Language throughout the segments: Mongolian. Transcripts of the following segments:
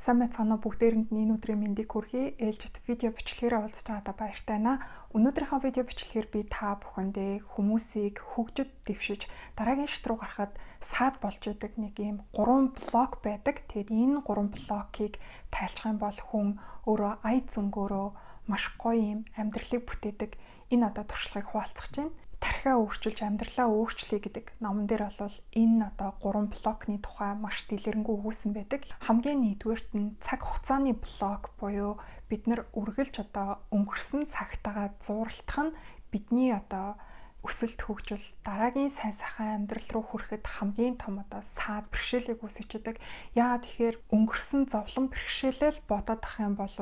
Сайн байцгаана уу бүгдээрэнд нь энэ өдрийн мэндийг хүргэе. Ээлжид видео бичлэгээр уулзч байгаадаа баяртай байна. Өнөөдрийнхөө видео бичлэгээр би та бүхэндээ хүмүүсийг хөгжид дэвшиж дараагийн шат руу гарахад саад болж идэг нэг юм 3 блок байдаг. Тэгээд энэ 3 блокийг тайлбарлах юм бол хүн өөрөө ая зөнгөөрөө маш гоё юм амьдралыг бүтээдэг. Энэ одоо туршлагыг хуваалцах чинь тархиа өөрчилж амьдралаа өөрчлөе гэдэг номон дээр бол энэ одоо 3 блокны тухай маш дэлгэрэнгүй өгүүлсэн байдаг. Хамгийн нэгдүгээрт нь цаг хугацааны блок буюу бид нар үргэлж одоо өнгөрсөн цагтаагаа зууралдах нь бидний одоо өсөлт хөгжил дараагийн сайн сайхан амьдрал руу хүрэхэд хамгийн том одоо саад бэрхшээлийг үүсгэдэг. Яагаад тэгэхээр өнгөрсөн зовлон бэрхшээлэл бодоод ах юм бол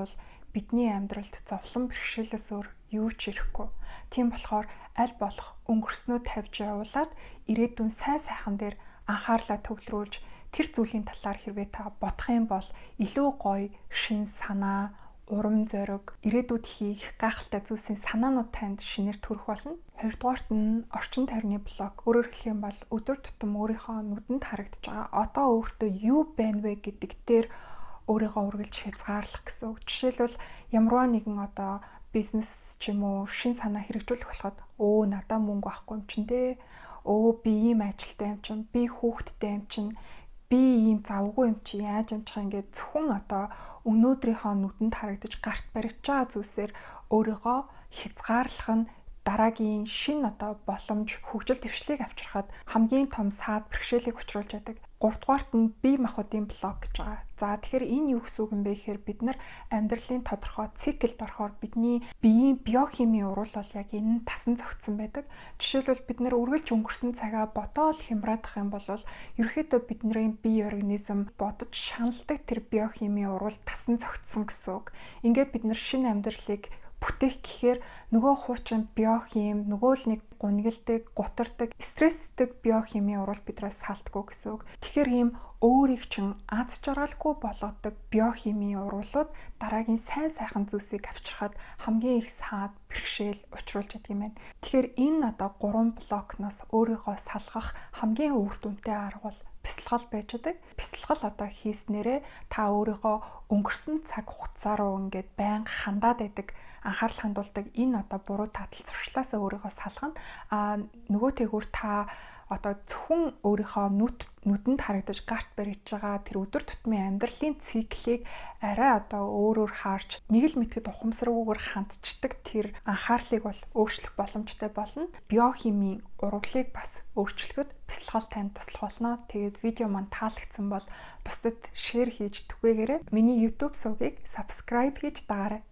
бидний амьдралд зовлон бэрхшээлээс өөр юу ч ирэхгүй. Тийм болохоор аль болох өнгөрснөө тавьж явуулаад ирээдүйн сайн сайхан дээр анхаарлаа төвлөрүүлж тэр зүйлийн талаар хэрвээ та бодох юм бол илүү гоё шин санаа, урам зориг, ирээдүйд хийх гайхалтай зүйлсийн санаанууд танд шинээр төрөх болно. Хоёрдугаарт нь орчин тойрны блок. Өөрөөр хэлэх юм бол өдөр тутам өөрийнхөө нүдэнд харагдаж байгаа одоо өөртөө юу байна вэ гэдэг дээр өөрийгөө үргэлж хязгаарлах гэсэн үг. Жишээлбэл ямарваа нэгэн одоо бизнес ч юм уу шин санаа хэрэгжүүлэх болоход надаа мөнгө авахгүй юм чин дээ. Би ийм ажилтай юм чин, би хүүхэдтэй юм чин, би ийм завгүй юм чи яаж амжих ингээд зөвхөн одоо өнөөдрийнхөө нүдэнд харагдаж гарт барьж байгаа зүйлсээр өөрийгөө хязгаарлах нь дараагийн шин одоо боломж хөгжил дэвшлийг авчрахад хамгийн том саад бэрхшээлийг учруулж байдаг. Гуравдугаарт нь бие махбодын блок гэж байгаа. За тэгэхээр энэ юу гэсэн үг юм бэ гэхээр бид нар амьдралын тодорхой циклд орохоор бидний биеийн биохимийн урвал бол яг энэ тасан зогтсон байдаг. Жишээлбэл бид нар үргэлж өнгөрсөн цагаа бодоод хямраадах юм бол ерөөхдөө бидний бие организм бодож шаналдаг тэр биохимийн урвал тасан зогтсон гэсэн үг. Ингээд бид нар шинэ амьдралыг бүтээх гэхээр нөгөө хуучин биохим, нөгөө л нэг гунигалдаг, гутардаг, стресстэй биохимийн урвал бидраас салтгүй гэсэн үг. Тэгэхээр ийм өөрийг чинь аз жаргалгүй болгодог биохимийн урвалууд дараагийн сайн сайхан зүйлсийг авчрахад хамгийн их саад бэрхшээл учруулж идэг юм байна. Тэгэхээр энэ одоо 3 блокноос өөрийгөө салгах хамгийн үр дүнтэй арга бол бясалгал байж байгаа. Бясалгал одоо хийснээрээ та өөрийгөө өнгөрсөн цаг хугацаа руу ингээд байнга хандаад байдаг, анхаарал хандуулдаг энэ одоо буруу татал зуршлаасаа өөрийгөө салгана. Нөгөө тэгүр та одоо зөвхөн өөрийнхөө нүдэнд харагдаж гарт барьж байгаа тэр өдөр тутмын амьдралын циклийг арай одоо өөрөөр харж нэг л мэтгэд ухамсаргүйгээр хандчдаг тэр анхаарлыг бол өөрчлөх боломжтой болно. Биохимийн урвалыг бас өөрчлөхөд бясалгал танд туслах болно. Тэгээд видео маань таалагдсан бол бусдад шеэр хийж түгээгээрэй. Миний YouTube сувгийг subscribe хийж дагаарай.